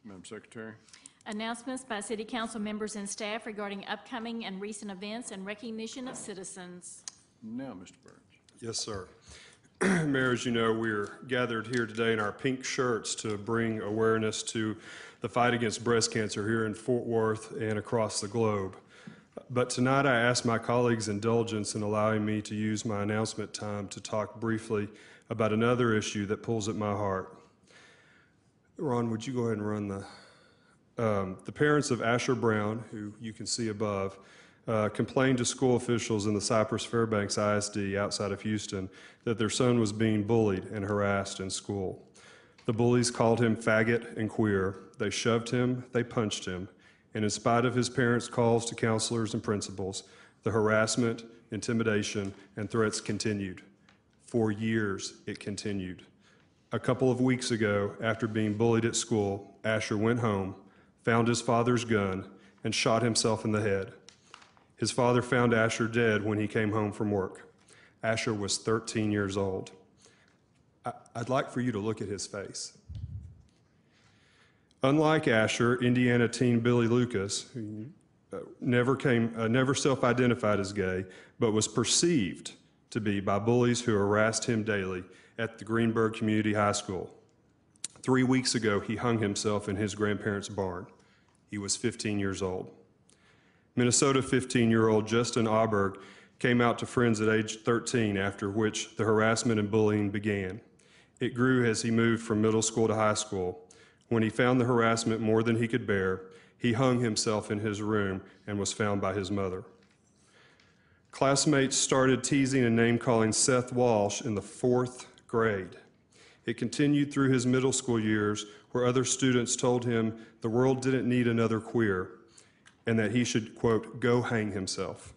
Madam Secretary. Announcements by City Council members and staff regarding upcoming and recent events and recognition of citizens. Now, Mr. Burns. Yes, sir. Mayor, as you know, we're gathered here today in our pink shirts to bring awareness to the fight against breast cancer here in Fort Worth and across the globe. But tonight I ask my colleagues' indulgence in allowing me to use my announcement time to talk briefly about another issue that pulls at my heart. Ron, would you go ahead and run the parents of Asher Brown, who you can see above, complained to school officials in the Cypress Fairbanks ISD outside of Houston that their son was being bullied and harassed in school. The bullies called him faggot and queer. They shoved him, they punched him, and in spite of his parents' calls to counselors and principals, the harassment, intimidation, and threats continued. For years, it continued. A couple of weeks ago, after being bullied at school, Asher went home, found his father's gun, and shot himself in the head. His father found Asher dead when he came home from work. Asher was 13 years old. I'd like for you to look at his face. Unlike Asher, Indiana teen Billy Lucas, who never self-identified as gay, but was perceived to be by bullies who harassed him daily at the Greenberg Community High School. 3 weeks ago, he hung himself in his grandparents' barn. He was 15 years old. Minnesota 15-year-old Justin Auberg came out to friends at age 13, after which the harassment and bullying began. It grew as he moved from middle school to high school. When he found the harassment more than he could bear, he hung himself in his room and was found by his mother. Classmates started teasing and name-calling Seth Walsh in the 4th grade. It continued through his middle school years, where other students told him the world didn't need another queer and that he should, quote, go hang himself.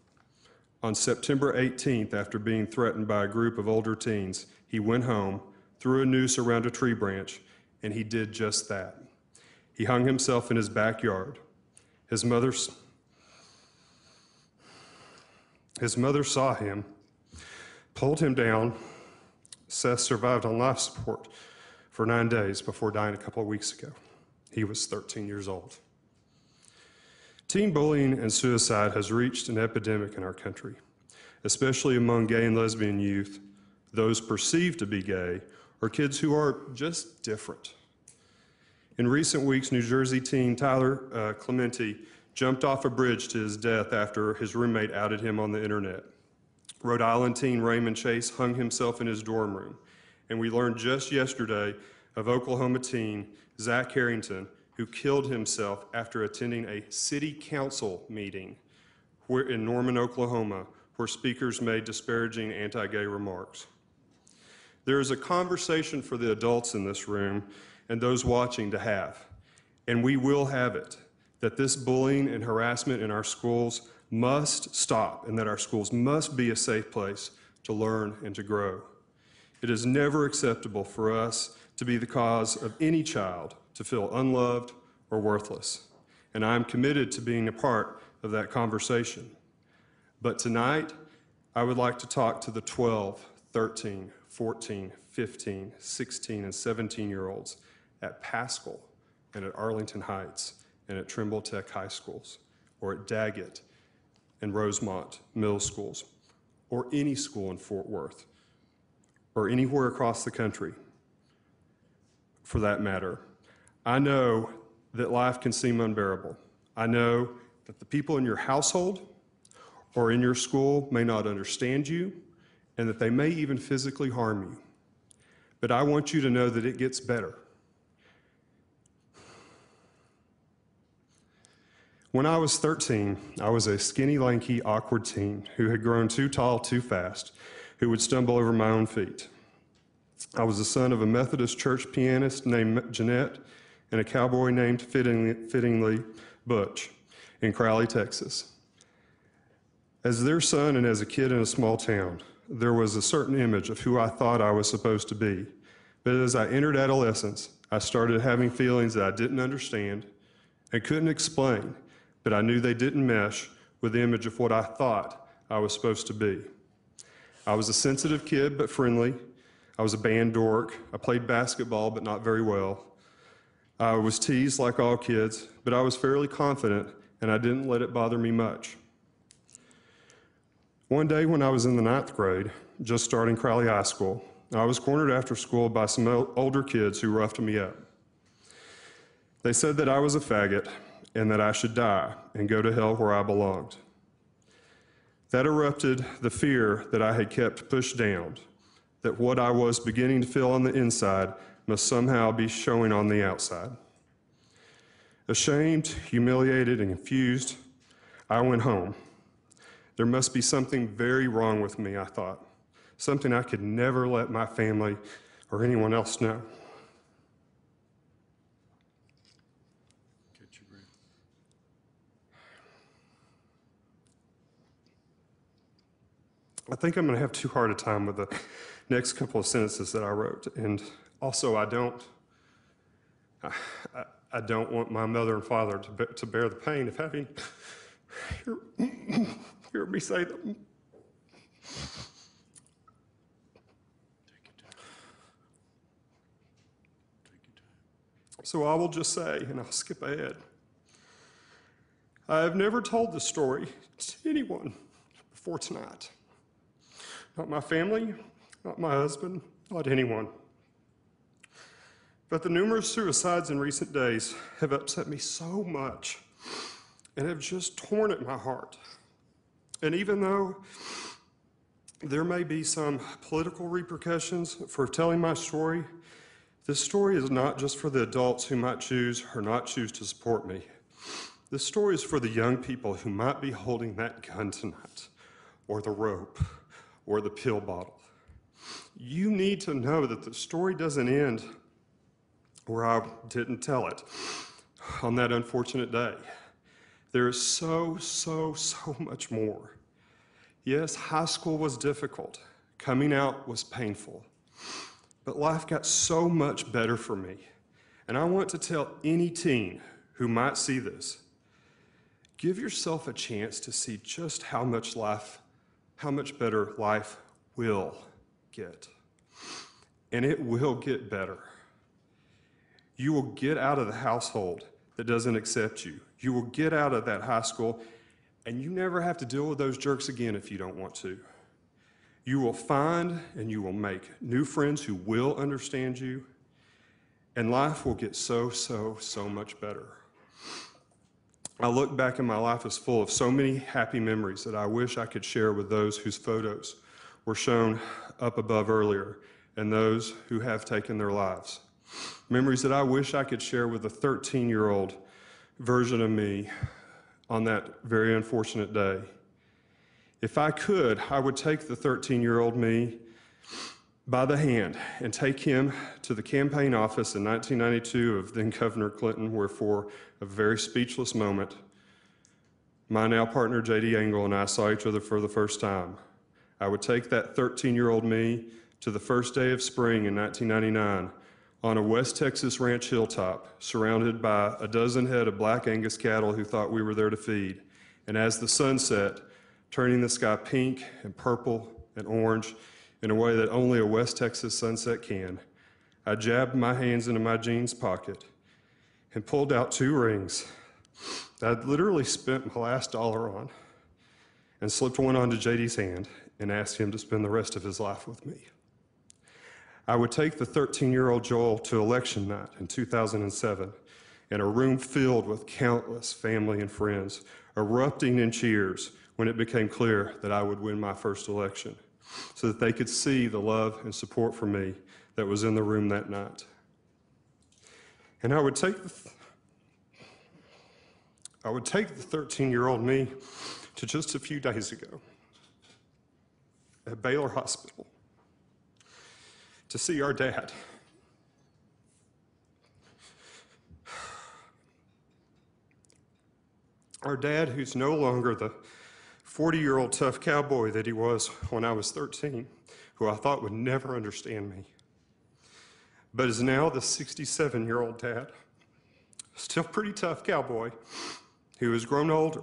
On September 18th, after being threatened by a group of older teens, he went home, threw a noose around a tree branch, and he did just that. He hung himself in his backyard. His mother saw him, pulled him down. Seth survived on life support for 9 days before dying a couple of weeks ago. He was 13 years old. Teen bullying and suicide has reached an epidemic in our country, especially among gay and lesbian youth, those perceived to be gay, or kids who are just different. In recent weeks, New Jersey teen Tyler Clementi jumped off a bridge to his death after his roommate outed him on the internet. Rhode Island teen Raymond Chase hung himself in his dorm room. And we learned just yesterday of Oklahoma teen Zach Harrington, who killed himself after attending a city council meeting in Norman, Oklahoma, where speakers made disparaging anti-gay remarks. There is a conversation for the adults in this room and those watching to have, and we will have it, that this bullying and harassment in our schools must stop and that our schools must be a safe place to learn and to grow. It is never acceptable for us to be the cause of any child to feel unloved or worthless, and I am committed to being a part of that conversation. But tonight, I would like to talk to the 12, 13, 14, 15, 16, and 17-year-olds at Paschal and at Arlington Heights and at Trimble Tech High Schools, or at Daggett and Rosemont Middle Schools, or any school in Fort Worth, or anywhere across the country, for that matter. I know that life can seem unbearable. I know that the people in your household or in your school may not understand you, and that they may even physically harm you. But I want you to know that it gets better. When I was 13, I was a skinny, lanky, awkward teen who had grown too tall too fast, who would stumble over my own feet. I was the son of a Methodist church pianist named Jeanette and a cowboy named fittingly Butch in Crowley, Texas. As their son and as a kid in a small town, there was a certain image of who I thought I was supposed to be. But as I entered adolescence, I started having feelings that I didn't understand and couldn't explain, but I knew they didn't mesh with the image of what I thought I was supposed to be. I was a sensitive kid, but friendly. I was a band dork. I played basketball, but not very well. I was teased like all kids, but I was fairly confident, and I didn't let it bother me much. One day when I was in the 9th grade, just starting Crowley High School, I was cornered after school by some older kids who roughed me up. They said that I was a faggot and that I should die and go to hell where I belonged. That erupted the fear that I had kept pushed down, that what I was beginning to feel on the inside must somehow be showing on the outside. Ashamed, humiliated, and confused, I went home. There must be something very wrong with me, I thought, something I could never let my family or anyone else know. Catch your breath. I think I'm going to have too hard a time with the next couple of sentences that I wrote, and also I don't want my mother and father to bear the pain of having hear me say them. Take your time. Take your time. So I will just say, and I'll skip ahead, I have never told this story to anyone before tonight. Not my family, not my husband, not anyone. But the numerous suicides in recent days have upset me so much and have just torn at my heart. And even though there may be some political repercussions for telling my story, this story is not just for the adults who might choose or not choose to support me. This story is for the young people who might be holding that gun tonight, or the rope, or the pill bottle. You need to know that the story doesn't end where I didn't tell it on that unfortunate day. There is so much more. Yes, high school was difficult. Coming out was painful. But life got so much better for me. And I want to tell any teen who might see this, give yourself a chance to see just how much better life will get. And it will get better. You will get out of the household that doesn't accept you. You will get out of that high school, and you never have to deal with those jerks again if you don't want to. You will find and you will make new friends who will understand you, and life will get so much better. I look back and my life is full of so many happy memories that I wish I could share with those whose photos were shown up above earlier and those who have taken their lives. Memories that I wish I could share with the 13-year-old version of me on that very unfortunate day. If I could, I would take the 13-year-old me by the hand and take him to the campaign office in 1992 of then Governor Clinton, where for a very speechless moment, my now partner J.D. Engel and I saw each other for the first time. I would take that 13-year-old me to the first day of spring in 1999 on a West Texas ranch hilltop, surrounded by a dozen head of black Angus cattle who thought we were there to feed. And as the sun set, turning the sky pink and purple and orange in a way that only a West Texas sunset can, I jabbed my hands into my jeans pocket and pulled out 2 rings that I'd literally spent my last dollar on, and slipped one onto JD's hand and asked him to spend the rest of his life with me. I would take the 13-year-old Joel to election night in 2007 in a room filled with countless family and friends, erupting in cheers when it became clear that I would win my first election, so that they could see the love and support for me that was in the room that night. And I would take the 13-year-old me to just a few days ago at Baylor Hospital to see our dad. Our dad, who's no longer the 40-year-old tough cowboy that he was when I was 13, who I thought would never understand me, but is now the 67-year-old dad, still pretty tough cowboy, who has grown older.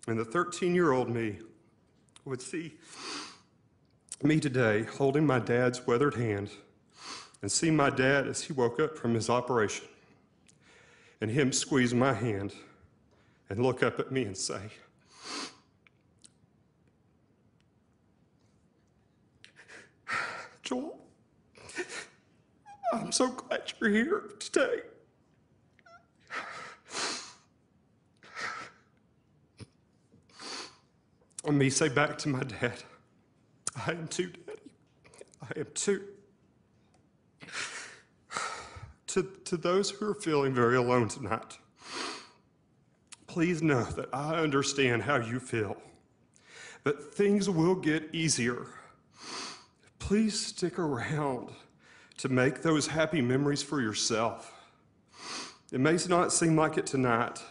And the 13-year-old me would see me today holding my dad's weathered hand and see my dad as he woke up from his operation and him squeeze my hand and look up at me and say, "Joel, I'm so glad you're here today." And me say back to my dad, "I am too, Daddy. I am too." To those who are feeling very alone tonight, please know that I understand how you feel, but things will get easier. Please stick around to make those happy memories for yourself. It may not seem like it tonight,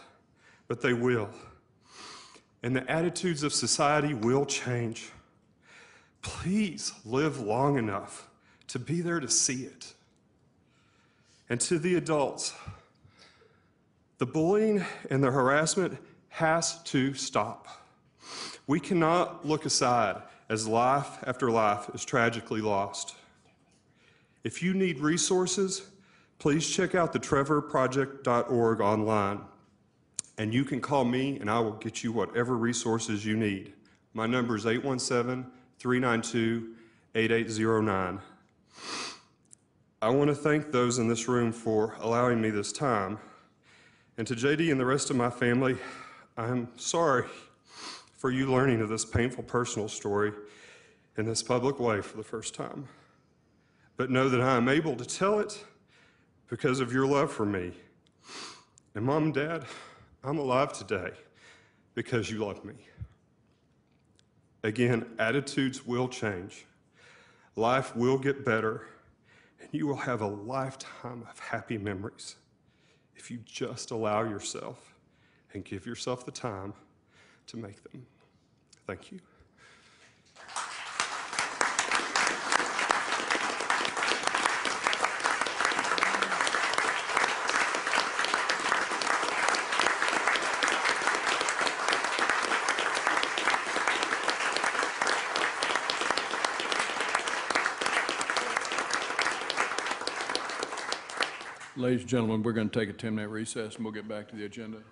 but they will. And the attitudes of society will change. Please live long enough to be there to see it. And to the adults, the bullying and the harassment has to stop. We cannot look aside as life after life is tragically lost. If you need resources, please check out the trevorproject.org online. And you can call me and I will get you whatever resources you need. My number is 817-392-8809. I want to thank those in this room for allowing me this time. And to JD and the rest of my family, I'm sorry for you learning of this painful personal story in this public way for the first time. But know that I am able to tell it because of your love for me. And Mom and Dad, I'm alive today because you love me. Again, attitudes will change. Life will get better, and you will have a lifetime of happy memories if you just allow yourself and give yourself the time to make them. Thank you. Ladies and gentlemen, we're going to take a 10-minute recess and we'll get back to the agenda.